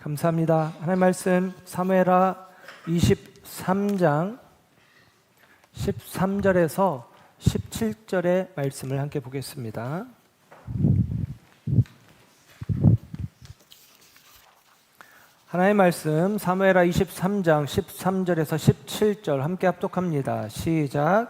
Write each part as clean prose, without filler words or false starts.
감사합니다. 하나님 말씀 사무엘하 23장 13절에서 17절의 말씀을 함께 보겠습니다. 하나님의 말씀 사무엘하 23장 13절에서 17절 함께 합독합니다. 시작.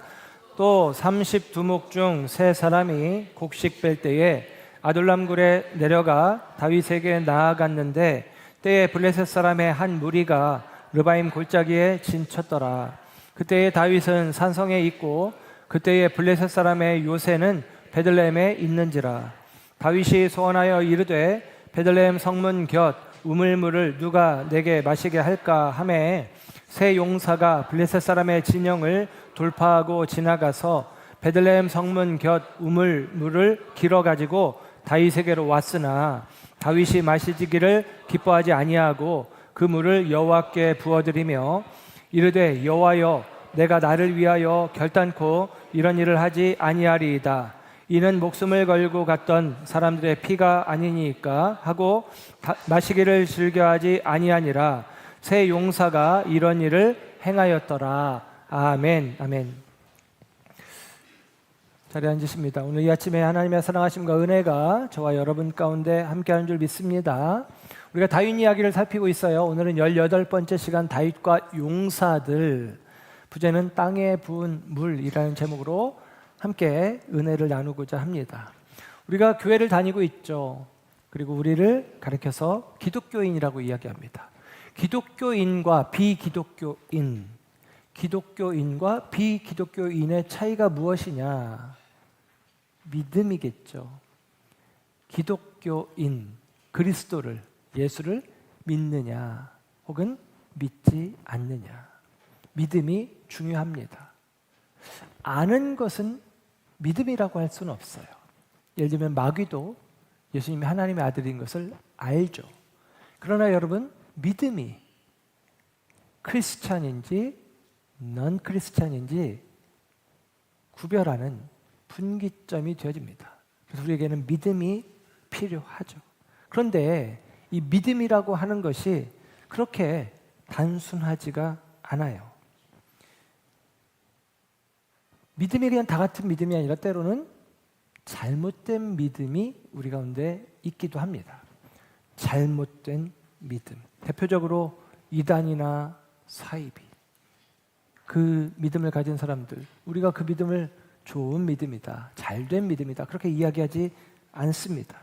또 32목 중 세 사람이 곡식 뺄 때에 아둘람굴에 내려가 다윗에게 나아갔는데 때에 블레셋 사람의 한 무리가 르바임 골짜기에 진쳤더라. 그때에 다윗은 산성에 있고 그때에 블레셋 사람의 요새는 베들레헴에 있는지라. 다윗이 소원하여 이르되 베들레헴 성문 곁 우물물을 누가 내게 마시게 할까 하매 세 용사가 블레셋 사람의 진영을 돌파하고 지나가서 베들레헴 성문 곁 우물물을 길어 가지고 다윗에게로 왔으나 다윗이 마시기를 기뻐하지 아니하고 그 물을 여호와께 부어드리며 이르되 여호와여 내가 나를 위하여 결단코 이런 일을 하지 아니하리이다. 이는 목숨을 걸고 갔던 사람들의 피가 아니니까 하고 마시기를 즐겨하지 아니하니라. 세 용사가 이런 일을 행하였더라. 아멘. 아멘. 자리에 앉으십니다. 오늘 이 아침에 하나님의 사랑하심과 은혜가 저와 여러분 가운데 함께하는 줄 믿습니다. 우리가 다윗 이야기를 살피고 있어요. 오늘은 18번째 시간 다윗과 용사들, 부제는 땅에 부은 물이라는 제목으로 함께 은혜를 나누고자 합니다. 우리가 교회를 다니고 있죠. 그리고 우리를 가리켜서 기독교인이라고 이야기합니다. 기독교인과 비기독교인, 기독교인과 비기독교인의 차이가 무엇이냐? 믿음이겠죠. 기독교인, 그리스도를, 예수를 믿느냐 혹은 믿지 않느냐. 믿음이 중요합니다. 아는 것은 믿음이라고 할 수는 없어요. 예를 들면 마귀도 예수님이 하나님의 아들인 것을 알죠. 그러나 여러분, 믿음이 크리스찬인지 넌 크리스찬인지 구별하는 분기점이 되어집니다. 그래서 우리에게는 믿음이 필요하죠. 그런데 이 믿음이라고 하는 것이 그렇게 단순하지가 않아요. 믿음이 그냥 다 같은 믿음이 아니라 때로는 잘못된 믿음이 우리 가운데 있기도 합니다. 잘못된 믿음. 대표적으로 이단이나 사이비. 그 믿음을 가진 사람들, 우리가 그 믿음을 좋은 믿음이다, 잘된 믿음이다, 그렇게 이야기하지 않습니다.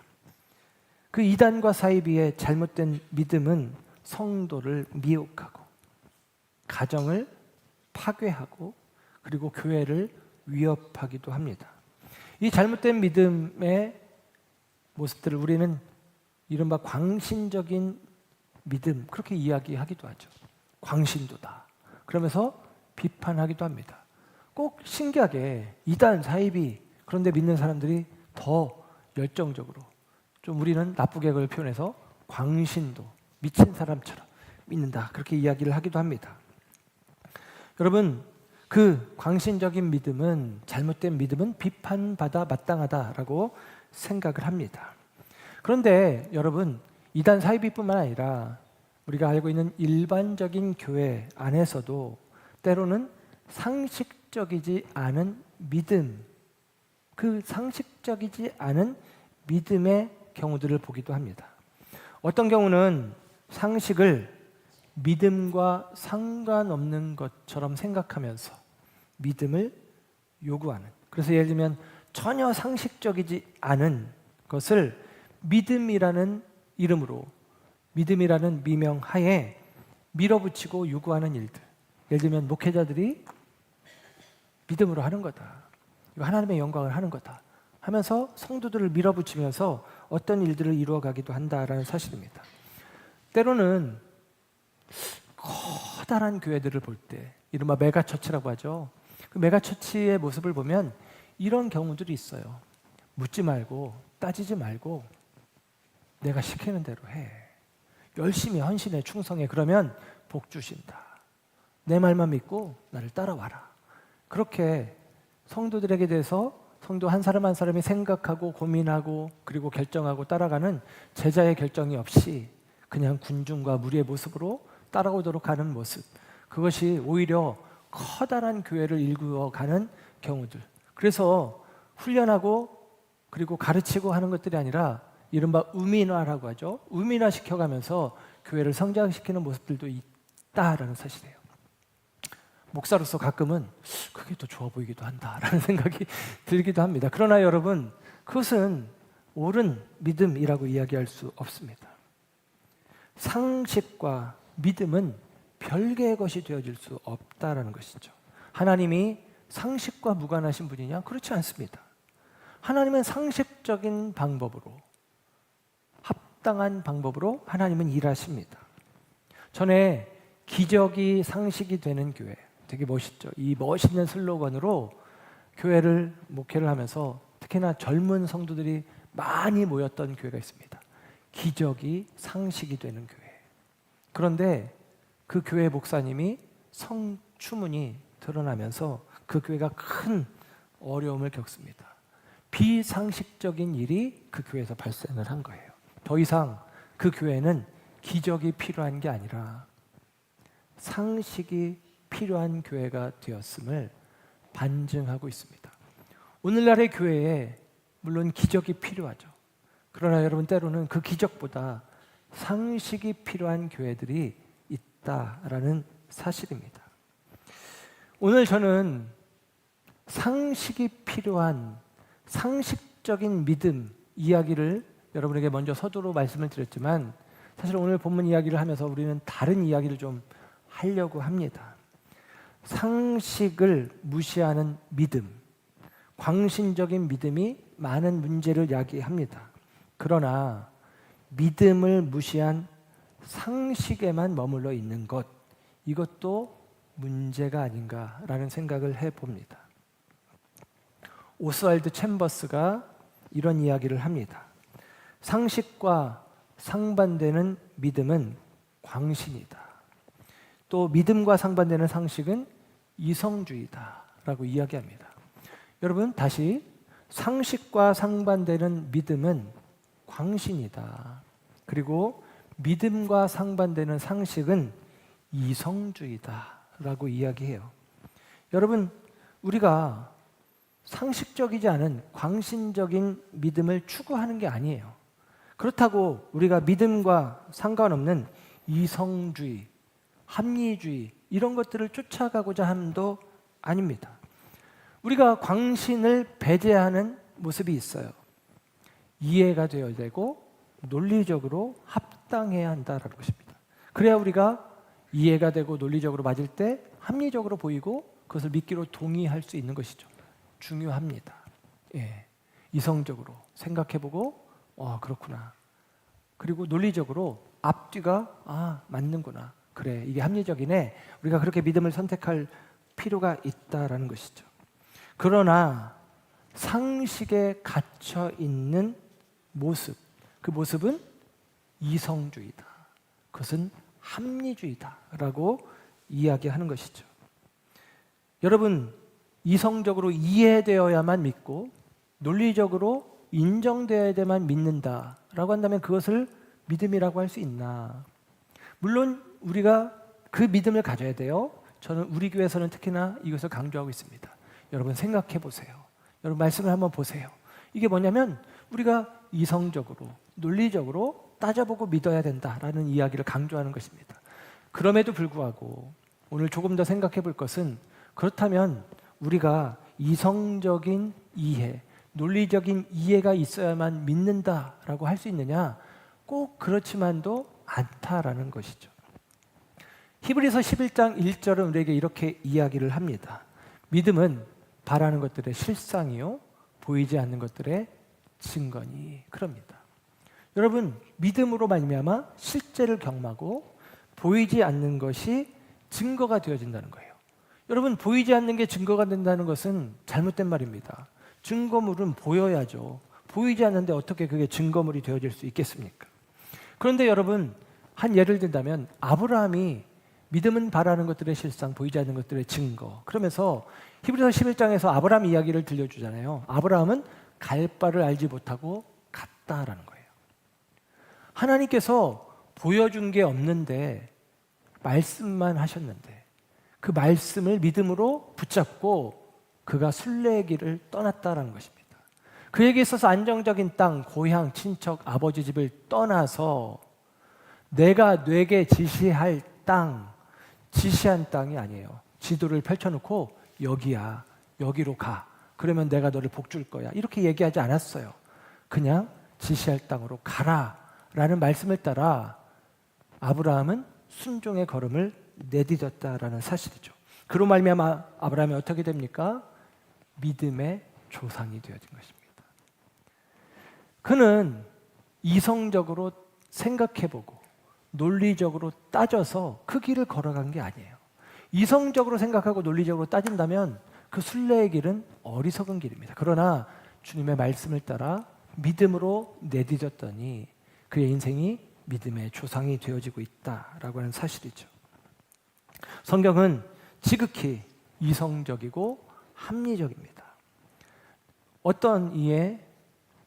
그 이단과 사이비의 잘못된 믿음은 성도를 미혹하고 가정을 파괴하고 그리고 교회를 위협하기도 합니다. 이 잘못된 믿음의 모습들을 우리는 이른바 광신적인 믿음, 그렇게 이야기하기도 하죠. 광신도다. 그러면서 비판하기도 합니다. 꼭 신기하게 이단, 사이비 그런데 믿는 사람들이 더 열정적으로, 좀 우리는 나쁘게 그걸 표현해서 광신도, 미친 사람처럼 믿는다, 그렇게 이야기를 하기도 합니다. 여러분, 그 광신적인 믿음은, 잘못된 믿음은 비판받아 마땅하다라고 생각을 합니다. 그런데 여러분, 이단 사이비뿐만 아니라 우리가 알고 있는 일반적인 교회 안에서도 때로는 상식적이지 않은 믿음, 그 상식적이지 않은 믿음의 경우들을 보기도 합니다. 어떤 경우는 상식을 믿음과 상관없는 것처럼 생각하면서 믿음을 요구하는, 그래서 예를 들면 전혀 상식적이지 않은 것을 믿음이라는 이름으로, 믿음이라는 미명하에 밀어붙이고 요구하는 일들. 예를 들면 목회자들이 믿음으로 하는 거다, 이거 하나님의 영광을 하는 거다 하면서 성도들을 밀어붙이면서 어떤 일들을 이루어가기도 한다라는 사실입니다. 때로는 커다란 교회들을 볼 때, 이른바 메가처치라고 하죠. 그 메가처치의 모습을 보면 이런 경우들이 있어요. 묻지 말고 따지지 말고 내가 시키는 대로 해. 열심히 헌신해, 충성해. 그러면 복 주신다. 내 말만 믿고 나를 따라와라. 그렇게 성도들에게 대해서 성도 한 사람 한 사람이 생각하고 고민하고 그리고 결정하고 따라가는 제자의 결정이 없이 그냥 군중과 무리의 모습으로 따라오도록 하는 모습, 그것이 오히려 커다란 교회를 일구어가는 경우들. 그래서 훈련하고 그리고 가르치고 하는 것들이 아니라 이른바 우민화라고 하죠. 우민화 시켜가면서 교회를 성장시키는 모습들도 있다라는 사실이에요. 목사로서 가끔은 그게 더 좋아 보이기도 한다라는 생각이 들기도 합니다. 그러나 여러분, 그것은 옳은 믿음이라고 이야기할 수 없습니다. 상식과 믿음은 별개의 것이 되어질 수 없다라는 것이죠. 하나님이 상식과 무관하신 분이냐? 그렇지 않습니다. 하나님은 상식적인 방법으로, 합당한 방법으로 하나님은 일하십니다. 전에 기적이 상식이 되는 교회, 되게 멋있죠. 이 멋있는 슬로건으로 교회를 목회를 하면서 특히나 젊은 성도들이 많이 모였던 교회가 있습니다. 기적이 상식이 되는 교회. 그런데 그 교회 목사님이 성추문이 드러나면서 그 교회가 큰 어려움을 겪습니다. 비상식적인 일이 그 교회에서 발생을 한 거예요. 더 이상 그 교회는 기적이 필요한 게 아니라 상식이 필요한 교회가 되었음을 반증하고 있습니다. 오늘날의 교회에 물론 기적이 필요하죠. 그러나 여러분, 때로는 그 기적보다 상식이 필요한 교회들이 있다라는 사실입니다. 오늘 저는 상식이 필요한 상식적인 믿음 이야기를 여러분에게 먼저 서두로 말씀을 드렸지만, 사실 오늘 본문 이야기를 하면서 우리는 다른 이야기를 좀 하려고 합니다. 상식을 무시하는 믿음, 광신적인 믿음이 많은 문제를 야기합니다. 그러나 믿음을 무시한 상식에만 머물러 있는 것, 이것도 문제가 아닌가라는 생각을 해봅니다. 오스왈드 챔버스가 이런 이야기를 합니다. 상식과 상반되는 믿음은 광신이다. 또 믿음과 상반되는 상식은 이성주의다라고 이야기합니다. 여러분, 다시, 상식과 상반되는 믿음은 광신이다. 그리고 믿음과 상반되는 상식은 이성주의다라고 이야기해요. 여러분, 우리가 상식적이지 않은 광신적인 믿음을 추구하는 게 아니에요. 그렇다고 우리가 믿음과 상관없는 이성주의, 합리주의 이런 것들을 쫓아가고자 함도 아닙니다. 우리가 광신을 배제하는 모습이 있어요. 이해가 되어야 되고 논리적으로 합당해야 한다라는 것입니다. 그래야 우리가 이해가 되고 논리적으로 맞을 때 합리적으로 보이고 그것을 믿기로 동의할 수 있는 것이죠. 중요합니다. 예. 이성적으로 생각해보고 그렇구나. 그리고 논리적으로 앞뒤가 맞는구나. 그래, 이게 합리적이네. 우리가 그렇게 믿음을 선택할 필요가 있다라는 것이죠. 그러나 상식에 갇혀 있는 모습, 그 모습은 이성주의다. 그것은 합리주의다라고 이야기하는 것이죠. 여러분, 이성적으로 이해되어야만 믿고 논리적으로 인정되어야만 믿는다라고 한다면 그것을 믿음이라고 할 수 있나? 물론 우리가 그 믿음을 가져야 돼요. 저는 우리 교회에서는 특히나 이것을 강조하고 있습니다. 여러분, 생각해 보세요. 여러분, 말씀을 한번 보세요. 이게 뭐냐면 우리가 이성적으로 논리적으로 따져보고 믿어야 된다라는 이야기를 강조하는 것입니다. 그럼에도 불구하고 오늘 조금 더 생각해 볼 것은, 그렇다면 우리가 이성적인 이해, 논리적인 이해가 있어야만 믿는다라고 할 수 있느냐? 꼭 그렇지만도 않다라는 것이죠. 히브리서 11장 1절은 우리에게 이렇게 이야기를 합니다. 믿음은 바라는 것들의 실상이요 보이지 않는 것들의 증거니. 그럽니다. 여러분, 믿음으로 말미암아 실제를 경험하고 보이지 않는 것이 증거가 되어진다는 거예요. 여러분, 보이지 않는 게 증거가 된다는 것은 잘못된 말입니다. 증거물은 보여야죠. 보이지 않는데 어떻게 그게 증거물이 되어질 수 있겠습니까? 그런데 여러분, 한 예를 든다면 아브라함이 믿음은 바라는 것들의 실상, 보이지 않는 것들의 증거, 그러면서 히브리서 11장에서 아브라함 이야기를 들려주잖아요. 아브라함은 갈 바를 알지 못하고 갔다라는 거예요. 하나님께서 보여준 게 없는데 말씀만 하셨는데 그 말씀을 믿음으로 붙잡고 그가 순례의 길을 떠났다라는 것입니다. 그에게 있어서 안정적인 땅, 고향, 친척, 아버지 집을 떠나서 내가 내게 지시할 땅, 지시한 땅이 아니에요. 지도를 펼쳐놓고 여기야, 여기로 가. 그러면 내가 너를 복 줄 거야. 이렇게 얘기하지 않았어요. 그냥 지시할 땅으로 가라 라는 말씀을 따라 아브라함은 순종의 걸음을 내딛었다라는 사실이죠. 그로 말미암아 아브라함이 어떻게 됩니까? 믿음의 조상이 되어진 것입니다. 그는 이성적으로 생각해보고 논리적으로 따져서 그 길을 걸어간 게 아니에요. 이성적으로 생각하고 논리적으로 따진다면 그 순례의 길은 어리석은 길입니다. 그러나 주님의 말씀을 따라 믿음으로 내딛었더니 그의 인생이 믿음의 조상이 되어지고 있다라고 하는 사실이죠. 성경은 지극히 이성적이고 합리적입니다. 어떤 이의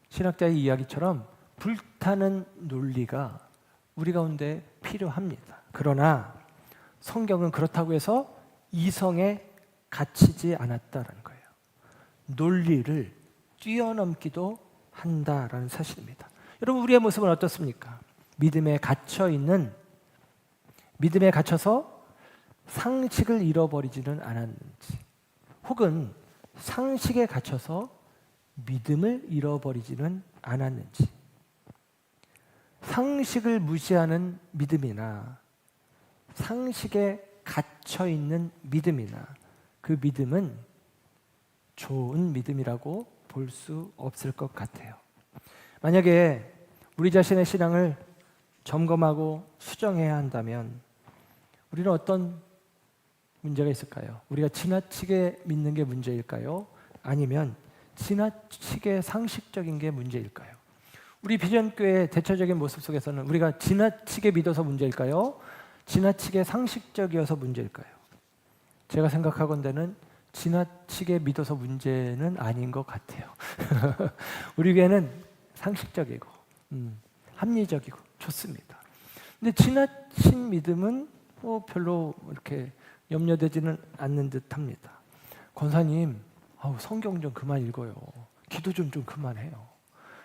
신학자의 이야기처럼 불타는 논리가 우리 가운데 필요합니다. 그러나 성경은 그렇다고 해서 이성에 갇히지 않았다는 거예요. 논리를 뛰어넘기도 한다라는 사실입니다. 여러분, 우리의 모습은 어떻습니까? 믿음에 갇혀서 상식을 잃어버리지는 않았는지, 혹은 상식에 갇혀서 믿음을 잃어버리지는 않았는지, 상식을 무시하는 믿음이나 상식에 갇혀있는 믿음이나 그 믿음은 좋은 믿음이라고 볼 수 없을 것 같아요. 만약에 우리 자신의 신앙을 점검하고 수정해야 한다면 우리는 어떤 문제가 있을까요? 우리가 지나치게 믿는 게 문제일까요? 아니면 지나치게 상식적인 게 문제일까요? 우리 비전교회의 대체적인 모습 속에서는 우리가 지나치게 믿어서 문제일까요? 지나치게 상식적이어서 문제일까요? 제가 생각하건대는 지나치게 믿어서 문제는 아닌 것 같아요. 우리 교회는 상식적이고 합리적이고 좋습니다. 근데 지나친 믿음은 별로 이렇게 염려되지는 않는 듯합니다. 권사님, 성경 좀 그만 읽어요. 기도 좀 그만해요.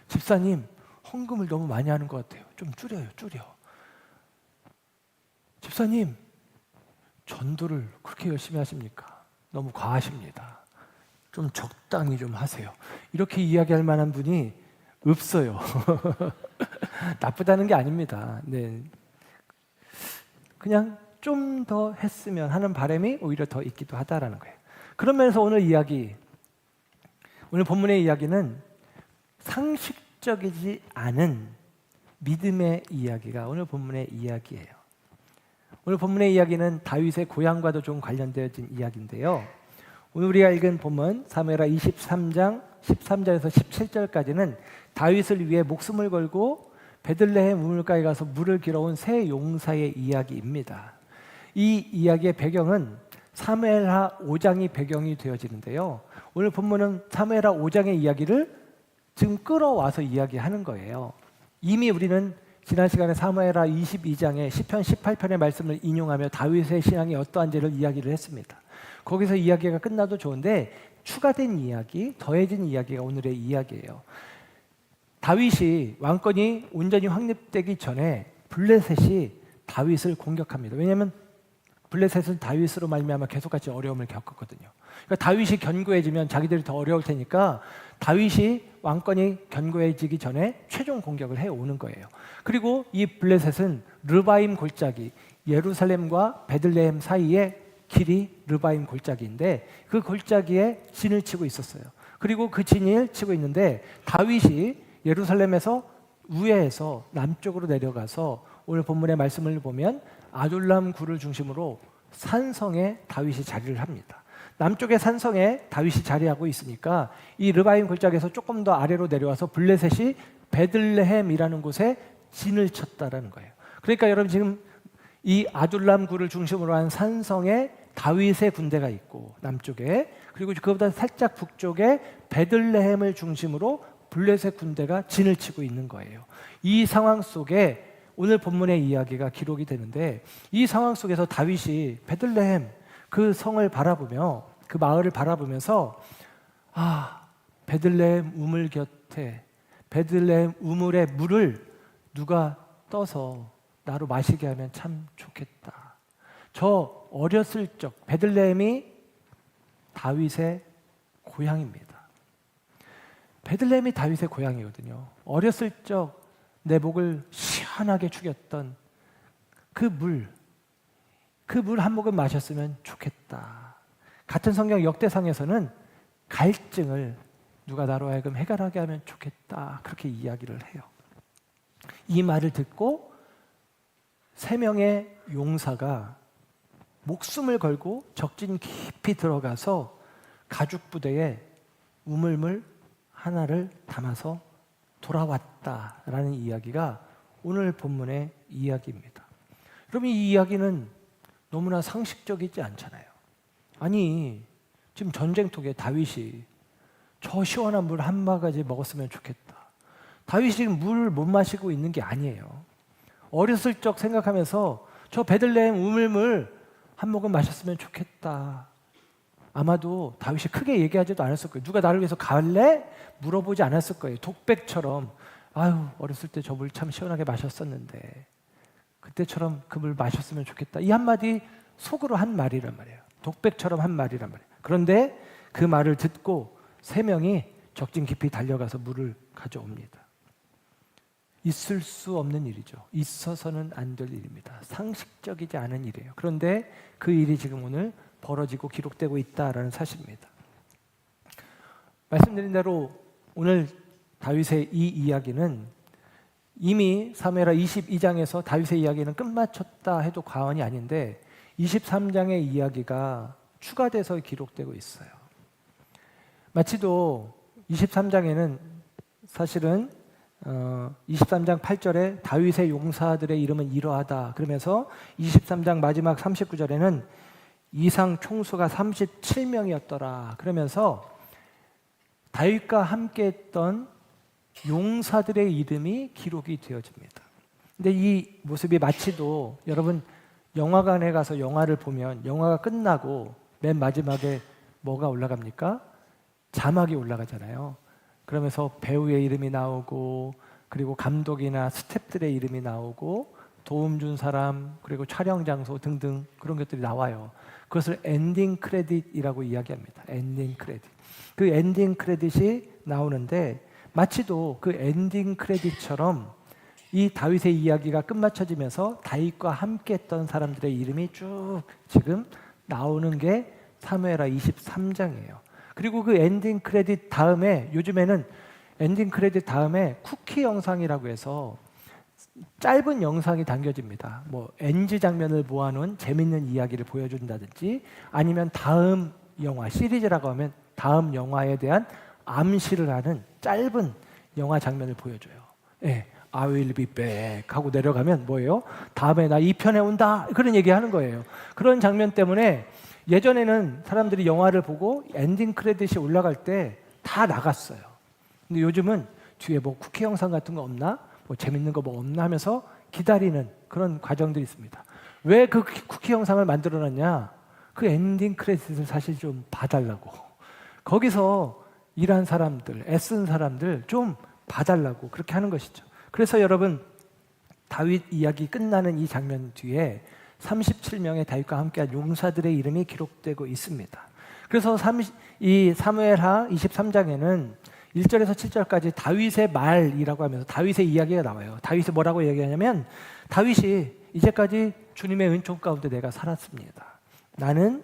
집사님, 헌금을 너무 많이 하는 것 같아요. 좀 줄여. 집사님, 전도를 그렇게 열심히 하십니까? 너무 과하십니다. 좀 적당히 좀 하세요. 이렇게 이야기할 만한 분이 없어요. 나쁘다는 게 아닙니다. 네. 그냥 좀 더 했으면 하는 바람이 오히려 더 있기도 하다라는 거예요. 그런 면에서 오늘 본문의 이야기는 상식적이지 않은 믿음의 이야기가 오늘 본문의 이야기예요. 오늘 본문의 이야기는 다윗의 고향과도 좀 관련되어진 이야기인데요. 오늘 우리가 읽은 본문 사무엘하 23장 13절에서 17절까지는 다윗을 위해 목숨을 걸고 베들레헴 우물가에 가서 물을 길어온 세 용사의 이야기입니다. 이 이야기의 배경은 사무엘하 5장이 배경이 되어지는데요. 오늘 본문은 사무엘하 5장의 이야기를 지금 끌어와서 이야기하는 거예요. 이미 우리는 지난 시간에 사무엘하 22장의 시편 18편의 말씀을 인용하며 다윗의 신앙이 어떠한지를 이야기를 했습니다. 거기서 이야기가 끝나도 좋은데 추가된 이야기, 더해진 이야기가 오늘의 이야기예요. 다윗이 왕권이 온전히 확립되기 전에 블레셋이 다윗을 공격합니다. 왜냐하면 블레셋은 다윗으로 말미암아 계속같이 어려움을 겪었거든요. 그러니까 다윗이 견고해지면 자기들이 더 어려울 테니까 다윗이 왕권이 견고해지기 전에 최종 공격을 해오는 거예요. 그리고 이 블레셋은 르바임 골짜기, 예루살렘과 베들레헴 사이에 길이 르바임 골짜기인데 그 골짜기에 진을 치고 있었어요. 그리고 그 진을 치고 있는데 다윗이 예루살렘에서 우회해서 남쪽으로 내려가서 오늘 본문의 말씀을 보면 아둘람 굴을 중심으로 산성에 다윗이 자리를 합니다. 남쪽의 산성에 다윗이 자리하고 있으니까 이 르바임 골짜기에서 조금 더 아래로 내려와서 블레셋이 베들레헴이라는 곳에 진을 쳤다라는 거예요. 그러니까 여러분 지금 이 아둘람 굴을 중심으로 한 산성에 다윗의 군대가 있고 남쪽에, 그리고 그보다 살짝 북쪽에 베들레헴을 중심으로 블레셋 군대가 진을 치고 있는 거예요. 이 상황 속에 오늘 본문의 이야기가 기록이 되는데 이 상황 속에서 다윗이 베들레헴 그 성을 바라보며 그 마을을 바라보면서 베들레헴 우물 곁에 베들레헴 우물의 물을 누가 떠서 나로 마시게 하면 참 좋겠다. 저 어렸을 적 베들레헴이 다윗의 고향입니다. 베들레헴이 다윗의 고향이거든요. 어렸을 적 내 목을 시원하게 죽였던 그 물 한 모금 마셨으면 좋겠다. 같은 성경 역대상에서는 갈증을 누가 나로 하여금 해결하게 하면 좋겠다. 그렇게 이야기를 해요. 이 말을 듣고 3명의 용사가 목숨을 걸고 적진 깊이 들어가서 가죽 부대에 우물물 하나를 담아서 돌아왔다라는 이야기가 오늘 본문의 이야기입니다. 그럼 이 이야기는 너무나 상식적이지 않잖아요. 아니, 지금 전쟁통에 다윗이 저 시원한 물 한 바가지 먹었으면 좋겠다. 다윗이 지금 물 못 마시고 있는 게 아니에요. 어렸을 적 생각하면서 저 베들레헴 우물물 한 모금 마셨으면 좋겠다. 아마도 다윗이 크게 얘기하지도 않았을 거예요. 누가 나를 위해서 갈래? 물어보지 않았을 거예요. 독백처럼 아유 어렸을 때 저 물 참 시원하게 마셨었는데 그때처럼 그 물 마셨으면 좋겠다. 이 한마디 속으로 한 말이란 말이에요. 독백처럼 한 말이란 말이에요. 그런데 그 말을 듣고 3명이 적진 깊이 달려가서 물을 가져옵니다. 있을 수 없는 일이죠. 있어서는 안 될 일입니다. 상식적이지 않은 일이에요. 그런데 그 일이 지금 오늘 벌어지고 기록되고 있다라는 사실입니다. 말씀드린 대로 오늘 다윗의 이 이야기는 이미 사무엘하 22장에서 다윗의 이야기는 끝마쳤다 해도 과언이 아닌데 23장의 이야기가 추가돼서 기록되고 있어요. 마치도 23장에는 사실은 23장 8절에 다윗의 용사들의 이름은 이러하다 그러면서 23장 마지막 39절에는 이상 총수가 37명이었더라 그러면서 다윗과 함께했던 용사들의 이름이 기록이 되어집니다. 근데 이 모습이 마치도 여러분 영화관에 가서 영화를 보면 영화가 끝나고 맨 마지막에 뭐가 올라갑니까? 자막이 올라가잖아요. 그러면서 배우의 이름이 나오고 그리고 감독이나 스태프들의 이름이 나오고 도움 준 사람 그리고 촬영 장소 등등 그런 것들이 나와요. 그것을 엔딩 크레딧이라고 이야기합니다. 엔딩 크레딧. 그 엔딩 크레딧이 나오는데 마치도 그 엔딩 크레딧처럼 이 다윗의 이야기가 끝마쳐지면서 다윗과 함께했던 사람들의 이름이 쭉 지금 나오는 게 사무엘하 23장이에요. 그리고 그 엔딩 크레딧 다음에 요즘에는 엔딩 크레딧 다음에 쿠키 영상이라고 해서 짧은 영상이 당겨집니다. 뭐 NG 장면을 모아놓은 재밌는 이야기를 보여준다든지 아니면 다음 영화 시리즈라고 하면 다음 영화에 대한 암시를 하는 짧은 영화 장면을 보여줘요. 예, I will be back 하고 내려가면 뭐예요? 다음에 나 2편에 온다 그런 얘기하는 거예요. 그런 장면 때문에 예전에는 사람들이 영화를 보고 엔딩 크레딧이 올라갈 때 다 나갔어요. 근데 요즘은 뒤에 뭐 쿠키 영상 같은 거 없나? 뭐 재밌는 거 뭐 없나 하면서 기다리는 그런 과정들이 있습니다. 왜 그 쿠키 영상을 만들어놨냐? 그 엔딩 크레딧을 사실 좀 봐달라고. 거기서 일한 사람들, 애쓴 사람들 좀 봐달라고 그렇게 하는 것이죠. 그래서 여러분 다윗 이야기 끝나는 이 장면 뒤에 37명의 다윗과 함께한 용사들의 이름이 기록되고 있습니다. 그래서 이 사무엘하 23장에는 1절에서 7절까지 다윗의 말이라고 하면서 다윗의 이야기가 나와요. 다윗이 뭐라고 얘기하냐면 다윗이 이제까지 주님의 은총 가운데 내가 살았습니다. 나는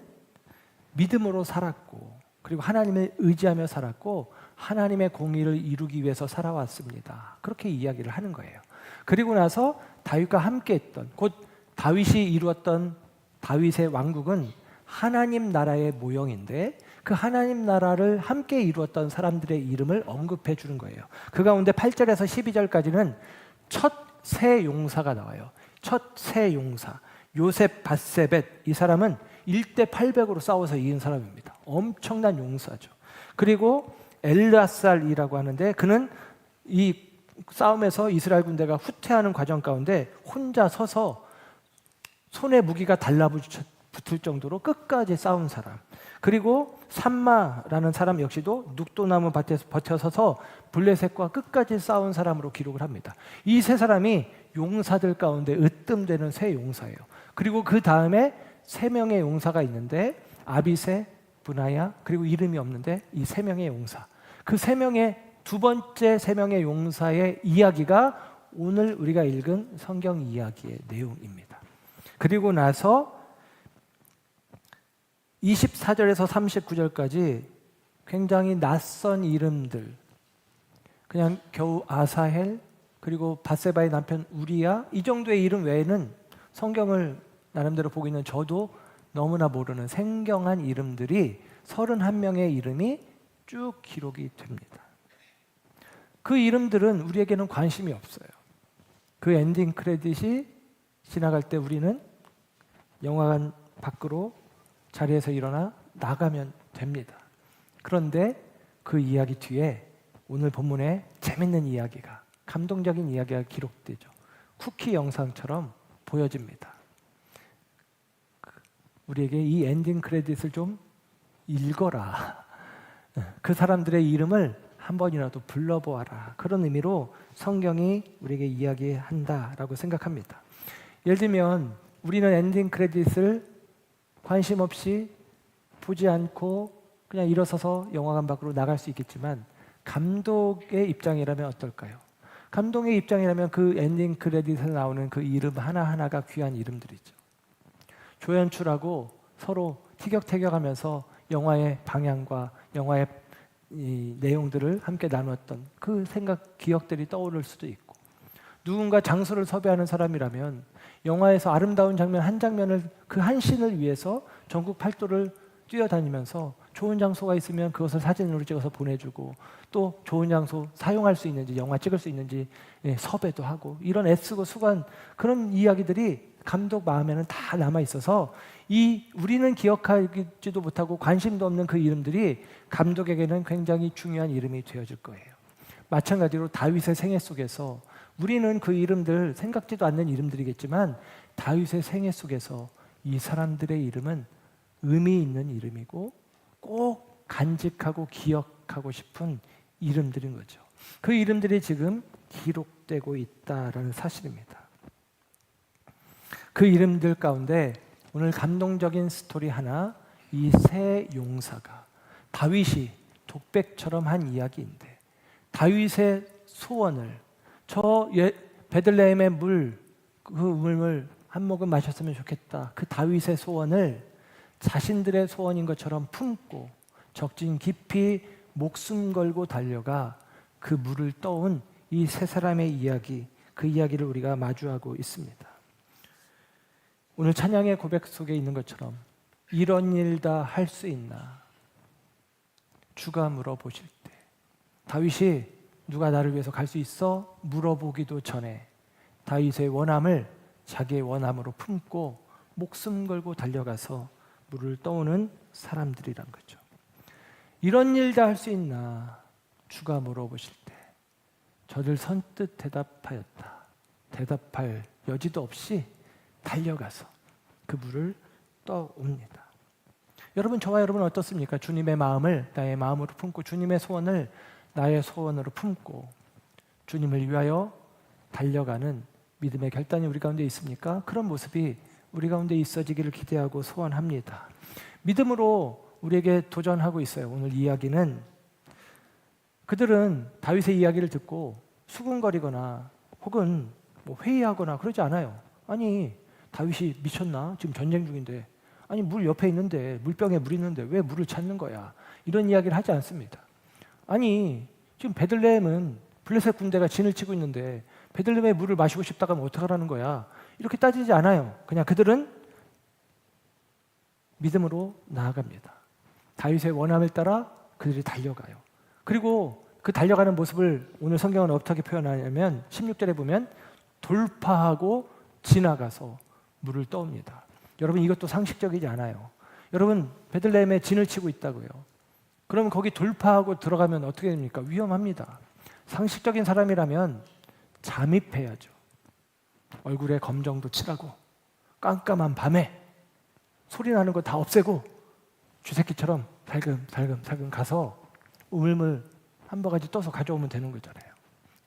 믿음으로 살았고 그리고 하나님을 의지하며 살았고 하나님의 공의를 이루기 위해서 살아왔습니다. 그렇게 이야기를 하는 거예요. 그리고 나서 다윗과 함께했던 곧 다윗이 이루었던 다윗의 왕국은 하나님 나라의 모형인데 그 하나님 나라를 함께 이루었던 사람들의 이름을 언급해 주는 거예요. 그 가운데 8절에서 12절까지는 첫 세 용사가 나와요. 첫 세 용사 요셉 바세벳 이 사람은 1대 800으로 싸워서 이긴 사람입니다. 엄청난 용사죠. 그리고 엘르아살이라고 하는데 그는 이 싸움에서 이스라엘 군대가 후퇴하는 과정 가운데 혼자 서서 손에 무기가 달라붙을 정도로 끝까지 싸운 사람. 그리고 삼마라는 사람 역시도 눅도나무 밭에서 버텨서서 블레셋과 끝까지 싸운 사람으로 기록을 합니다. 이 세 사람이 용사들 가운데 으뜸되는 세 용사예요. 그리고 그 다음에 세 명의 용사가 있는데 아비세, 브나야, 그리고 이름이 없는데 이 세 명의 용사. 그 세 명의 두 번째 세 명의 용사의 이야기가 오늘 우리가 읽은 성경 이야기의 내용입니다. 그리고 나서 24절에서 39절까지 굉장히 낯선 이름들, 그냥 겨우 아사헬, 그리고 바세바의 남편 우리야, 이 정도의 이름 외에는 성경을 나름대로 보고 있는 저도 너무나 모르는 생경한 이름들이 31명의 이름이 쭉 기록이 됩니다. 그 이름들은 우리에게는 관심이 없어요. 그 엔딩 크레딧이 지나갈 때 우리는 영화관 밖으로 자리에서 일어나 나가면 됩니다. 그런데 그 이야기 뒤에 오늘 본문에 재밌는 이야기가, 감동적인 이야기가 기록되죠. 쿠키 영상처럼 보여집니다. 우리에게 이 엔딩 크레딧을 좀 읽어라. 그 사람들의 이름을 한 번이라도 불러보아라. 그런 의미로 성경이 우리에게 이야기한다라고 생각합니다. 예를 들면 우리는 엔딩 크레딧을 관심 없이 보지 않고 그냥 일어서서 영화관 밖으로 나갈 수 있겠지만 감독의 입장이라면 어떨까요? 감독의 입장이라면 그 엔딩 크레딧에 나오는 그 이름 하나하나가 귀한 이름들이죠. 조연출하고 서로 티격태격하면서 영화의 방향과 영화의 이 내용들을 함께 나눴던 그 생각, 기억들이 떠오를 수도 있고, 누군가 장소를 섭외하는 사람이라면 영화에서 아름다운 장면 한 장면을, 그 한 씬을 위해서 전국 팔도를 뛰어다니면서 좋은 장소가 있으면 그것을 사진으로 찍어서 보내주고, 또 좋은 장소 사용할 수 있는지, 영화 찍을 수 있는지 섭외도 하고, 이런 애쓰고 수고한 그런 이야기들이 감독 마음에는 다 남아 있어서 우리는 기억하지도 못하고 관심도 없는 그 이름들이 감독에게는 굉장히 중요한 이름이 되어질 거예요. 마찬가지로 다윗의 생애 속에서 우리는 그 이름들 생각지도 않는 이름들이겠지만 다윗의 생애 속에서 이 사람들의 이름은 의미 있는 이름이고 꼭 간직하고 기억하고 싶은 이름들인 거죠. 그 이름들이 지금 기록되고 있다라는 사실입니다. 그 이름들 가운데 오늘 감동적인 스토리 하나, 이 세 용사가 다윗이 독백처럼 한 이야기인데, 다윗의 소원을, 베들레헴의 물, 그 우물물 한 모금 마셨으면 좋겠다, 그 다윗의 소원을 자신들의 소원인 것처럼 품고 적진 깊이 목숨 걸고 달려가 그 물을 떠온 이 세 사람의 이야기, 그 이야기를 우리가 마주하고 있습니다. 오늘 찬양의 고백 속에 있는 것처럼 이런 일 다 할 수 있나? 주가 물어보실 때, 다윗이 누가 나를 위해서 갈 수 있어? 물어보기도 전에 다윗의 원함을 자기의 원함으로 품고 목숨 걸고 달려가서 물을 떠오는 사람들이란 거죠. 이런 일 다 할 수 있나? 주가 물어보실 때 저들 선뜻 대답하였다. 대답할 여지도 없이 달려가서 그 물을 떠옵니다. 여러분, 저와 여러분은 어떻습니까? 주님의 마음을 나의 마음으로 품고 주님의 소원을 나의 소원으로 품고 주님을 위하여 달려가는 믿음의 결단이 우리 가운데 있습니까? 그런 모습이 우리 가운데 있어지기를 기대하고 소원합니다. 믿음으로 우리에게 도전하고 있어요. 오늘 이야기는 그들은 다윗의 이야기를 듣고 수군거리거나 혹은 회의하거나 그러지 않아요. 아니, 다윗이 미쳤나? 지금 전쟁 중인데, 아니 물 옆에 있는데, 물병에 물 있는데 왜 물을 찾는 거야? 이런 이야기를 하지 않습니다. 아니, 지금 베들레헴은 블레셋 군대가 진을 치고 있는데 베들레헴의 물을 마시고 싶다가 하면 어떡하라는 거야? 이렇게 따지지 않아요. 그냥 그들은 믿음으로 나아갑니다. 다윗의 원함을 따라 그들이 달려가요. 그리고 그 달려가는 모습을 오늘 성경은 어떻게 표현하냐면 16절에 보면 돌파하고 지나가서 물을 떠옵니다. 여러분, 이것도 상식적이지 않아요. 여러분, 베들레헴에 진을 치고 있다고요. 그러면 거기 돌파하고 들어가면 어떻게 됩니까? 위험합니다. 상식적인 사람이라면 잠입해야죠. 얼굴에 검정도 칠하고 깜깜한 밤에 소리 나는 거 다 없애고 쥐새끼처럼 살금살금 가서 우물물 한 바가지 떠서 가져오면 되는 거잖아요.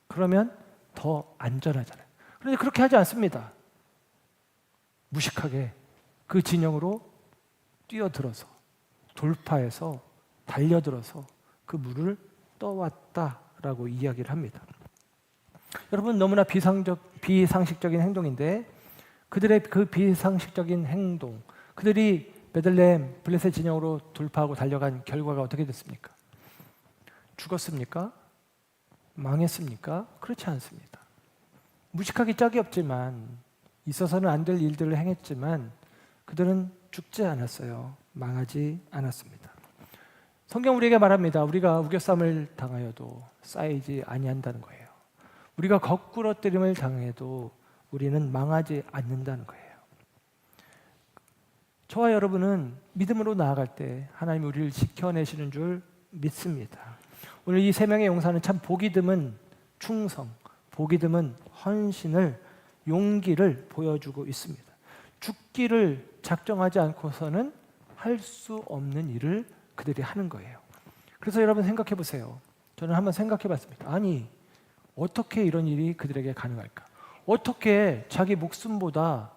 그러면 더 안전하잖아요. 그런데 그렇게 하지 않습니다. 무식하게 그 진영으로 뛰어들어서 돌파해서 달려들어서 그 물을 떠왔다라고 이야기를 합니다. 여러분, 너무나 비상식적인 행동인데 그들의 그 비상식적인 행동, 그들이 베들레헴 블레셋 진영으로 돌파하고 달려간 결과가 어떻게 됐습니까? 죽었습니까? 망했습니까? 그렇지 않습니다. 무식하기 짝이 없지만, 있어서는 안 될 일들을 행했지만 그들은 죽지 않았어요. 망하지 않았습니다. 성경 우리에게 말합니다. 우리가 우겨쌈을 당하여도 쌓이지 아니한다는 거예요. 우리가 거꾸러뜨림을 당해도 우리는 망하지 않는다는 거예요. 저와 여러분은 믿음으로 나아갈 때 하나님이 우리를 지켜내시는 줄 믿습니다. 오늘 이 세 명의 용사는 참 보기 드문 충성, 보기 드문 헌신을, 용기를 보여주고 있습니다. 죽기를 작정하지 않고서는 할 수 없는 일을 그들이 하는 거예요. 그래서 여러분 생각해 보세요. 저는 한번 생각해 봤습니다. 아니, 어떻게 이런 일이 그들에게 가능할까? 어떻게 자기 목숨보다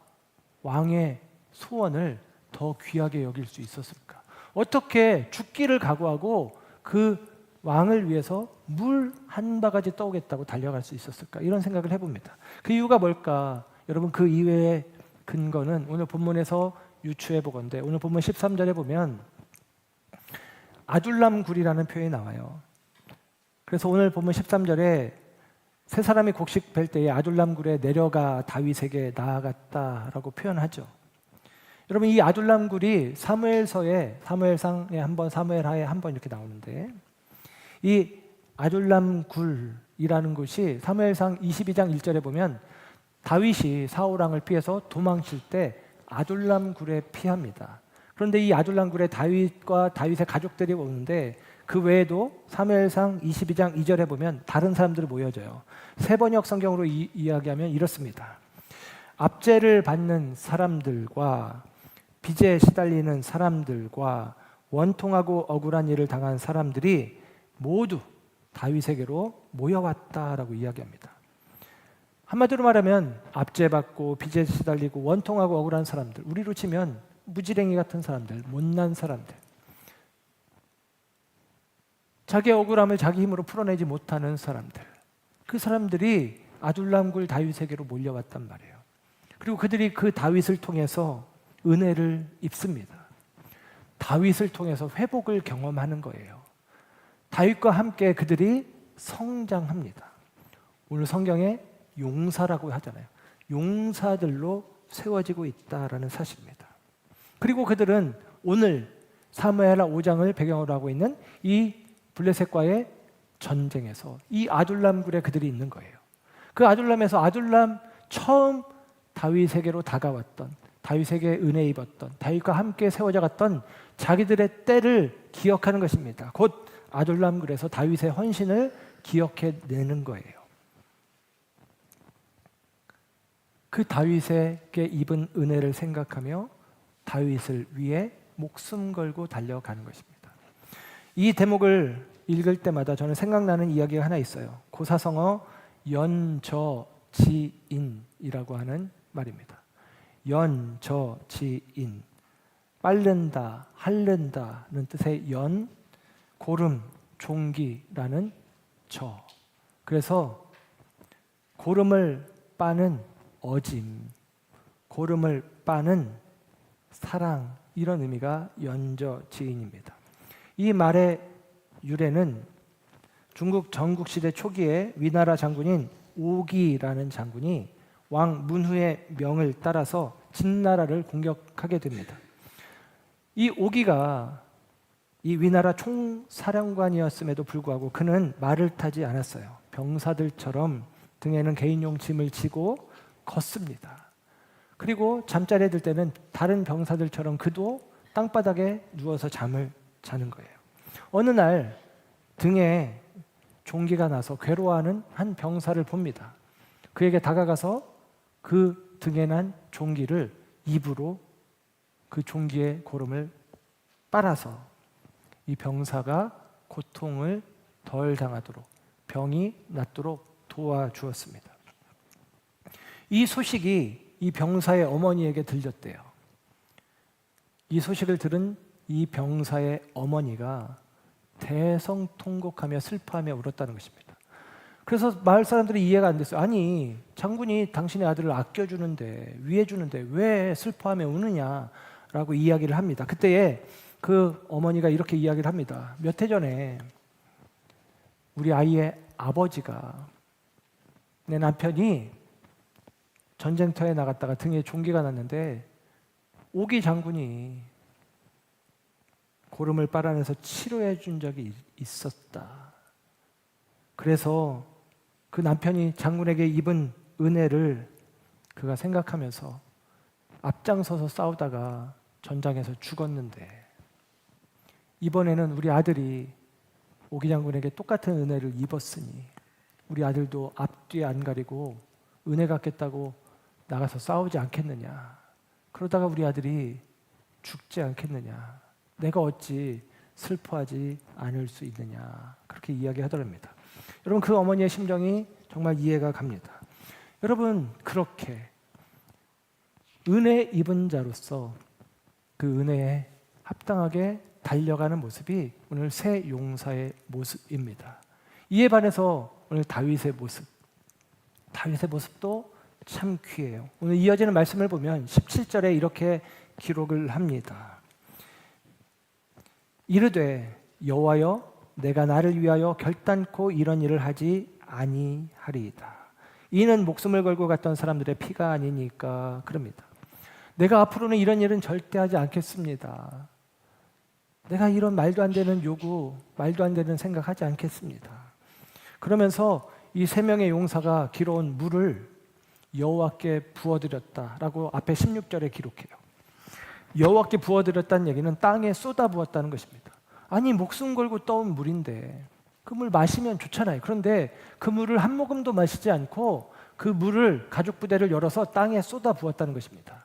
왕의 소원을 더 귀하게 여길 수 있었을까? 어떻게 죽기를 각오하고 그 왕을 위해서 물 한 바가지 떠오겠다고 달려갈 수 있었을까? 이런 생각을 해봅니다. 그 이유가 뭘까? 여러분, 그 이외의 근거는 오늘 본문에서 유추해 보건대 오늘 본문 13절에 보면 아둘람 굴이라는 표현이 나와요. 그래서 오늘 본문 13절에 세 사람이 곡식 벨 때에 아둘람 굴에 내려가 다윗에게 나아갔다라고 표현하죠. 여러분, 이 아둘람 굴이 사무엘서에, 사무엘상에 한 번, 사무엘하에 한 번 이렇게 나오는데, 이 아둘람 굴이라는 곳이 사무엘상 22장 1절에 보면 다윗이 사울 왕을 피해서 도망칠 때 아둘람 굴에 피합니다. 그런데 이 아둘람 굴에 다윗과 다윗의 가족들이 오는데 그 외에도 사무엘상 22장 2절에 보면 다른 사람들이 모여져요. 세번역 성경으로 이야기하면 이렇습니다. 압제를 받는 사람들과 빚에 시달리는 사람들과 원통하고 억울한 일을 당한 사람들이 모두 다윗에게로 모여왔다라고 이야기합니다. 한마디로 말하면 압제받고 빚에 시달리고 원통하고 억울한 사람들, 우리로 치면 무지랭이 같은 사람들, 못난 사람들, 자기 억울함을 자기 힘으로 풀어내지 못하는 사람들, 그 사람들이 아둘람굴 다윗에게로 몰려왔단 말이에요. 그리고 그들이 그 다윗을 통해서 은혜를 입습니다. 다윗을 통해서 회복을 경험하는 거예요. 다윗과 함께 그들이 성장합니다. 오늘 성경에 용사라고 하잖아요. 용사들로 세워지고 있다라는 사실입니다. 그리고 그들은 오늘 사무엘하 5장을 배경으로 하고 있는 이 블레셋과의 전쟁에서 이 아둘람굴에 그들이 있는 거예요. 그 아둘람에서 아둘람 처음 다윗에게로 다가왔던, 다윗에게 은혜 입었던, 다윗과 함께 세워져 갔던 자기들의 때를 기억하는 것입니다. 곧 아둘람굴에서 다윗의 헌신을 기억해내는 거예요. 그 다윗에게 입은 은혜를 생각하며 다윗을 위해 목숨 걸고 달려가는 것입니다. 이 대목을 읽을 때마다 저는 생각나는 이야기가 하나 있어요. 고사성어 연저지인이라고 하는 말입니다. 연저지인, 빠른다, 할른다는 뜻의 연, 고름, 종기라는 저. 그래서 고름을 빠는 어짐, 고름을 빠는 사랑, 이런 의미가 연저지인입니다. 이 말의 유래는 중국 전국시대 초기에 위나라 장군인 오기라는 장군이 왕 문후의 명을 따라서 진나라를 공격하게 됩니다. 이 오기가 이 위나라 총사령관이었음에도 불구하고 그는 말을 타지 않았어요. 병사들처럼 등에는 개인용 짐을 지고 걷습니다. 그리고 잠자리에 들 때는 다른 병사들처럼 그도 땅바닥에 누워서 잠을 자는 거예요. 어느 날 등에 종기가 나서 괴로워하는 한 병사를 봅니다. 그에게 다가가서 그 등에 난 종기를 입으로 그 종기의 고름을 빨아서 이 병사가 고통을 덜 당하도록, 병이 낫도록 도와주었습니다. 이 소식이 이 병사의 어머니에게 들렸대요. 이 소식을 들은 이 병사의 어머니가 대성통곡하며 슬퍼하며 울었다는 것입니다. 그래서 마을 사람들이 이해가 안 됐어요. 아니, 장군이 당신의 아들을 아껴주는데, 위해주는데 왜 슬퍼하며 우느냐라고 이야기를 합니다. 그때에 그 어머니가 이렇게 이야기를 합니다. 몇 해 전에 우리 아이의 아버지가, 내 남편이 전쟁터에 나갔다가 등에 종기가 났는데 오기 장군이 고름을 빨아내서 치료해 준 적이 있었다. 그래서 그 남편이 장군에게 입은 은혜를 그가 생각하면서 앞장서서 싸우다가 전장에서 죽었는데 이번에는 우리 아들이 오기 장군에게 똑같은 은혜를 입었으니 우리 아들도 앞뒤 안 가리고 은혜 갚겠다고 나가서 싸우지 않겠느냐. 그러다가 우리 아들이 죽지 않겠느냐. 내가 어찌 슬퍼하지 않을 수 있느냐. 그렇게 이야기하더랍니다. 여러분, 그 어머니의 심정이 정말 이해가 갑니다. 여러분, 그렇게 은혜 입은 자로서 그 은혜에 합당하게 달려가는 모습이 오늘 새 용사의 모습입니다. 이에 반해서 오늘 다윗의 모습도 참 귀해요. 오늘 이어지는 말씀을 보면 17절에 이렇게 기록을 합니다. 이르되 여호와여, 내가 나를 위하여 결단코 이런 일을 하지 아니하리이다. 이는 목숨을 걸고 갔던 사람들의 피가 아니니까. 그럽니다. 내가 앞으로는 이런 일은 절대 하지 않겠습니다. 내가 이런 말도 안 되는 요구, 말도 안 되는 생각하지 않겠습니다. 그러면서 이 세 명의 용사가 길어온 물을 여호와께 부어드렸다라고 앞에 16절에 기록해요. 여호와께 부어드렸다는 얘기는 땅에 쏟아부었다는 것입니다. 아니, 목숨 걸고 떠온 물인데 그 물 마시면 좋잖아요. 그런데 그 물을 한 모금도 마시지 않고 그 물을 가죽 부대를 열어서 땅에 쏟아부었다는 것입니다.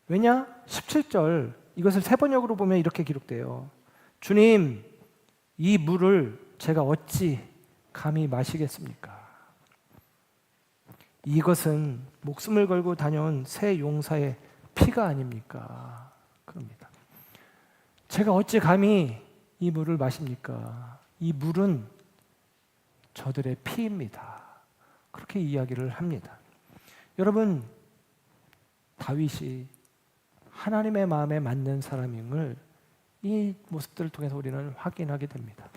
왜냐? 17절 이것을 세번역으로 보면 이렇게 기록돼요. 주님, 이 물을 제가 어찌 감히 마시겠습니까? 이것은 목숨을 걸고 다녀온 새 용사의 피가 아닙니까? 그럽니다. 제가 어찌 감히 이 물을 마십니까? 이 물은 저들의 피입니다. 그렇게 이야기를 합니다. 여러분, 다윗이 하나님의 마음에 맞는 사람임을 이 모습들을 통해서 우리는 확인하게 됩니다.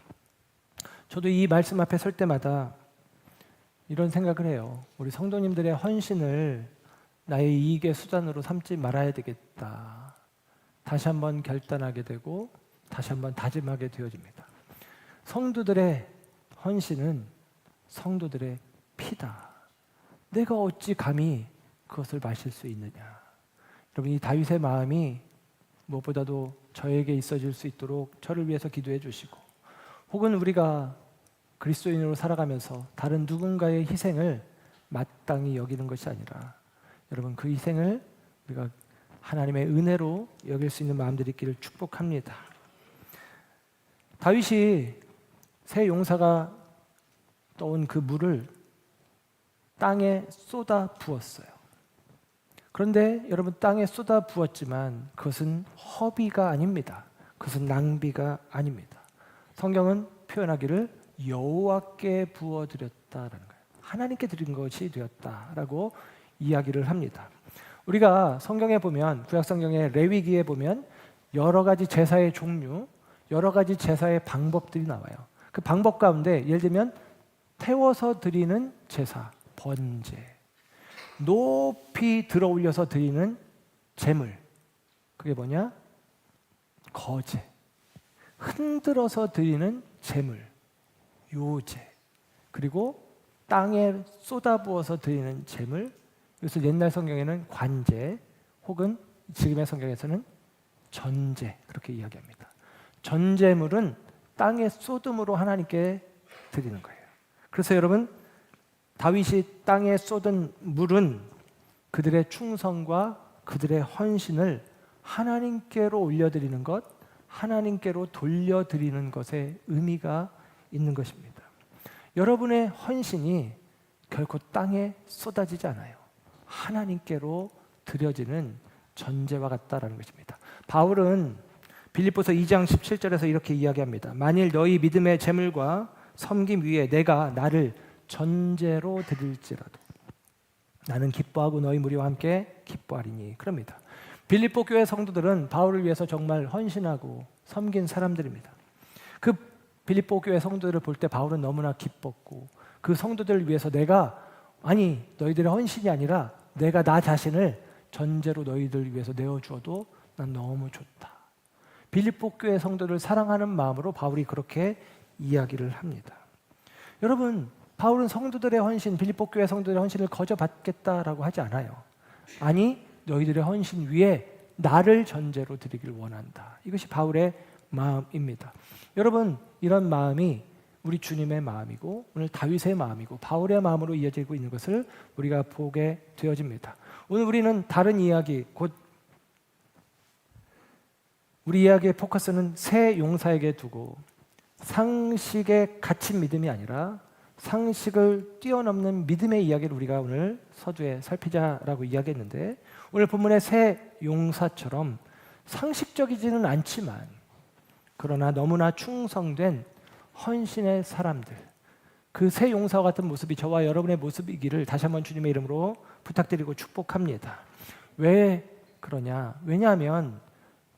저도 이 말씀 앞에 설 때마다 이런 생각을 해요. 우리 성도님들의 헌신을 나의 이익의 수단으로 삼지 말아야 되겠다. 다시 한번 결단하게 되고 다시 한번 다짐하게 되어집니다. 성도들의 헌신은 성도들의 피다. 내가 어찌 감히 그것을 마실 수 있느냐. 여러분, 이 다윗의 마음이 무엇보다도 저에게 있어질 수 있도록 저를 위해서 기도해 주시고, 혹은 우리가 그리스도인으로 살아가면서 다른 누군가의 희생을 마땅히 여기는 것이 아니라, 여러분, 그 희생을 우리가 하나님의 은혜로 여길 수 있는 마음들이 있기를 축복합니다. 다윗이 새 용사가 떠온 그 물을 땅에 쏟아 부었어요. 그런데 여러분, 땅에 쏟아 부었지만 그것은 허비가 아닙니다. 그것은 낭비가 아닙니다. 성경은 표현하기를 여호와께 부어드렸다라는 거예요. 하나님께 드린 것이 되었다라고 이야기를 합니다. 우리가 성경에 보면, 구약성경의 레위기에 보면 여러 가지 제사의 종류, 여러 가지 제사의 방법들이 나와요. 그 방법 가운데 예를 들면 태워서 드리는 제사, 번제, 높이 들어 올려서 드리는 제물, 그게 뭐냐? 거제, 흔들어서 드리는 제물, 요제, 그리고 땅에 쏟아부어서 드리는 제물, 이것을 옛날 성경에는 관제, 혹은 지금의 성경에서는 전제, 그렇게 이야기합니다. 전제물은 땅에 쏟음으로 하나님께 드리는 거예요. 그래서 여러분, 다윗이 땅에 쏟은 물은 그들의 충성과 그들의 헌신을 하나님께로 올려드리는 것, 하나님께로 돌려드리는 것에 의미가 있는 것입니다. 여러분의 헌신이 결코 땅에 쏟아지지 않아요. 하나님께로 드려지는 전제와 같다라는 것입니다. 바울은 빌립보서 2장 17절에서 이렇게 이야기합니다. 만일 너희 믿음의 재물과 섬김 위에 내가 나를 전제로 드릴지라도 나는 기뻐하고 너희 무리와 함께 기뻐하리니. 그럽니다. 빌립보 교회 성도들은 바울을 위해서 정말 헌신하고 섬긴 사람들입니다. 그 빌립보 교회 성도들을 볼 때 바울은 너무나 기뻤고 그 성도들을 위해서 너희들의 헌신이 아니라 내가 나 자신을 전제로 너희들 위해서 내어주어도 난 너무 좋다. 빌립보 교회 성도를 사랑하는 마음으로 바울이 그렇게 이야기를 합니다. 여러분, 바울은 성도들의 헌신, 빌립보 교회 성도들의 헌신을 거저 받겠다라고 하지 않아요. 아니, 너희들의 헌신 위에 나를 전제로 드리길 원한다. 이것이 바울의 마음입니다. 여러분, 이런 마음이 우리 주님의 마음이고 오늘 다윗의 마음이고 바울의 마음으로 이어지고 있는 것을 우리가 보게 되어집니다. 오늘 우리는 다른 이야기, 곧 우리 이야기의 포커스는 새 용사에게 두고 상식에 갇힌 믿음이 아니라 상식을 뛰어넘는 믿음의 이야기를 우리가 오늘 서두에 살피자라고 이야기했는데, 오늘 본문의 새 용사처럼 상식적이지는 않지만 그러나 너무나 충성된 헌신의 사람들, 그 새 용사와 같은 모습이 저와 여러분의 모습이기를 다시 한번 주님의 이름으로 부탁드리고 축복합니다. 왜 그러냐? 왜냐하면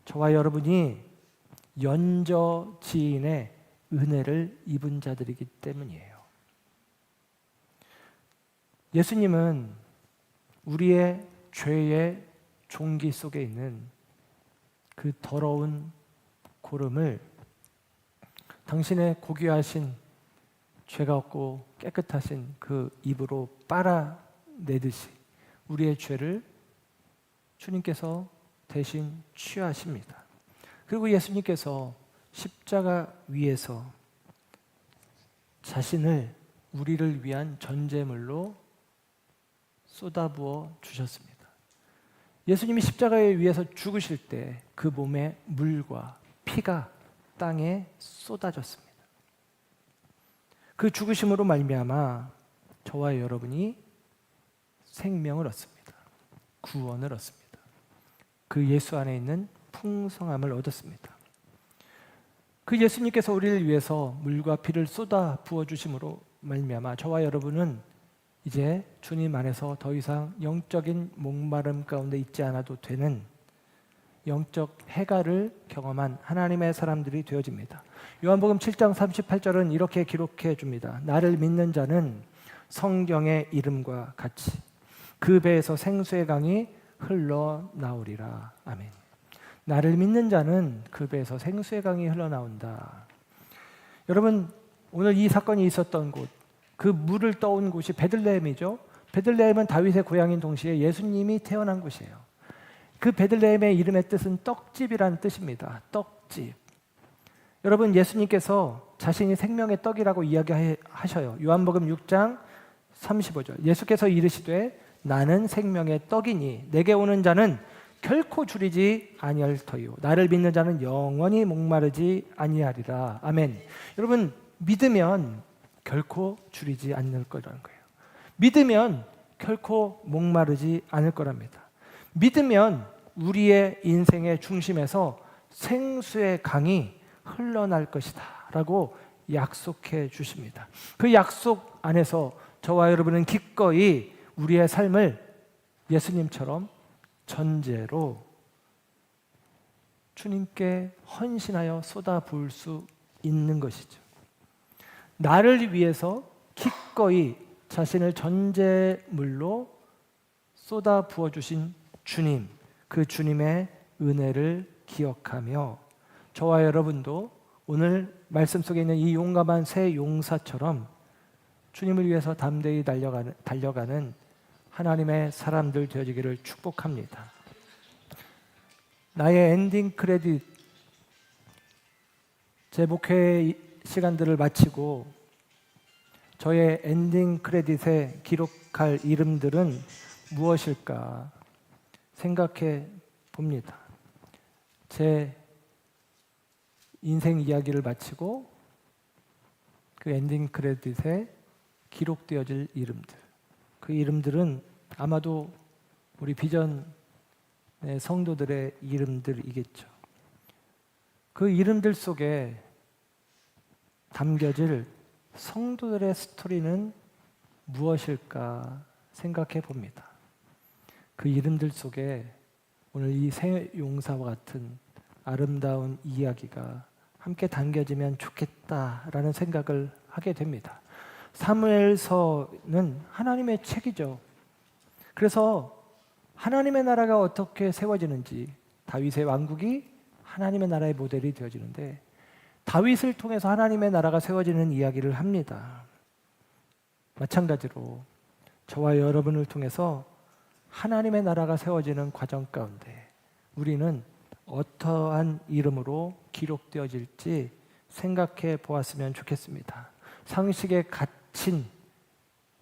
저와 여러분이 연저지인의 은혜를 입은 자들이기 때문이에요. 예수님은 우리의 죄의 종기 속에 있는 그 더러운 고름을 당신의 고귀하신 죄가 없고 깨끗하신 그 입으로 빨아내듯이 우리의 죄를 주님께서 대신 취하십니다. 그리고 예수님께서 십자가 위에서 자신을 우리를 위한 전제물로 쏟아부어 주셨습니다. 예수님이 십자가에 위에서 죽으실 때 그 몸에 물과 피가 땅에 쏟아졌습니다. 그 죽으심으로 말미암아 저와 여러분이 생명을 얻습니다. 구원을 얻습니다. 그 예수 안에 있는 풍성함을 얻었습니다. 그 예수님께서 우리를 위해서 물과 피를 쏟아 부어 주심으로 말미암아 저와 여러분은 이제 주님 안에서 더 이상 영적인 목마름 가운데 있지 않아도 되는 영적 해갈을 경험한 하나님의 사람들이 되어집니다. 요한복음 7장 38절은 이렇게 기록해 줍니다. 나를 믿는 자는 성경의 이름과 같이 그 배에서 생수의 강이 흘러나오리라. 아멘. 나를 믿는 자는 그 배에서 생수의 강이 흘러나온다. 여러분, 오늘 이 사건이 있었던 곳, 그 물을 떠온 곳이 베들레헴이죠. 베들레헴은 다윗의 고향인 동시에 예수님이 태어난 곳이에요. 그 베들레헴의 이름의 뜻은 떡집이라는 뜻입니다. 떡집. 여러분, 예수님께서 자신이 생명의 떡이라고 이야기하셔요. 요한복음 6장 35절. 예수께서 이르시되 나는 생명의 떡이니 내게 오는 자는 결코 줄이지 아니할 터요 나를 믿는 자는 영원히 목마르지 아니하리라. 아멘. 여러분, 믿으면 결코 줄이지 않을 거라는 거예요. 믿으면 결코 목마르지 않을 거랍니다. 믿으면 우리의 인생의 중심에서 생수의 강이 흘러날 것이다 라고 약속해 주십니다. 그 약속 안에서 저와 여러분은 기꺼이 우리의 삶을 예수님처럼 전제로 주님께 헌신하여 쏟아부을 수 있는 것이죠. 나를 위해서 기꺼이 자신을 전제물로 쏟아부어 주신 주님, 그 주님의 은혜를 기억하며 저와 여러분도 오늘 말씀 속에 있는 이 용감한 새 용사처럼 주님을 위해서 담대히 달려가는 하나님의 사람들 되어지기를 축복합니다. 나의 엔딩 크레딧, 제 목회 시간들을 마치고 저의 엔딩 크레딧에 기록할 이름들은 무엇일까 생각해 봅니다. 제 인생 이야기를 마치고 그 엔딩 크레딧에 기록되어질 이름들, 그 이름들은 아마도 우리 비전의 성도들의 이름들이겠죠. 그 이름들 속에 담겨질 성도들의 스토리는 무엇일까 생각해 봅니다. 그 이름들 속에 오늘 이 새 용사와 같은 아름다운 이야기가 함께 담겨지면 좋겠다라는 생각을 하게 됩니다. 사무엘서는 하나님의 책이죠. 그래서 하나님의 나라가 어떻게 세워지는지, 다윗의 왕국이 하나님의 나라의 모델이 되어지는데 다윗을 통해서 하나님의 나라가 세워지는 이야기를 합니다. 마찬가지로 저와 여러분을 통해서 하나님의 나라가 세워지는 과정 가운데 우리는 어떠한 이름으로 기록되어질지 생각해 보았으면 좋겠습니다. 상식에 갇힌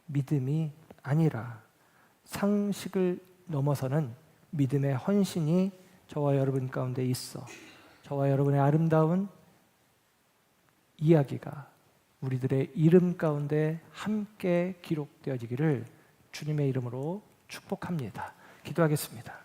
믿음이 아니라 상식을 넘어서는 믿음의 헌신이 저와 여러분 가운데 있어 저와 여러분의 아름다운 이야기가 우리들의 이름 가운데 함께 기록되어지기를 주님의 이름으로 축복합니다. 기도하겠습니다.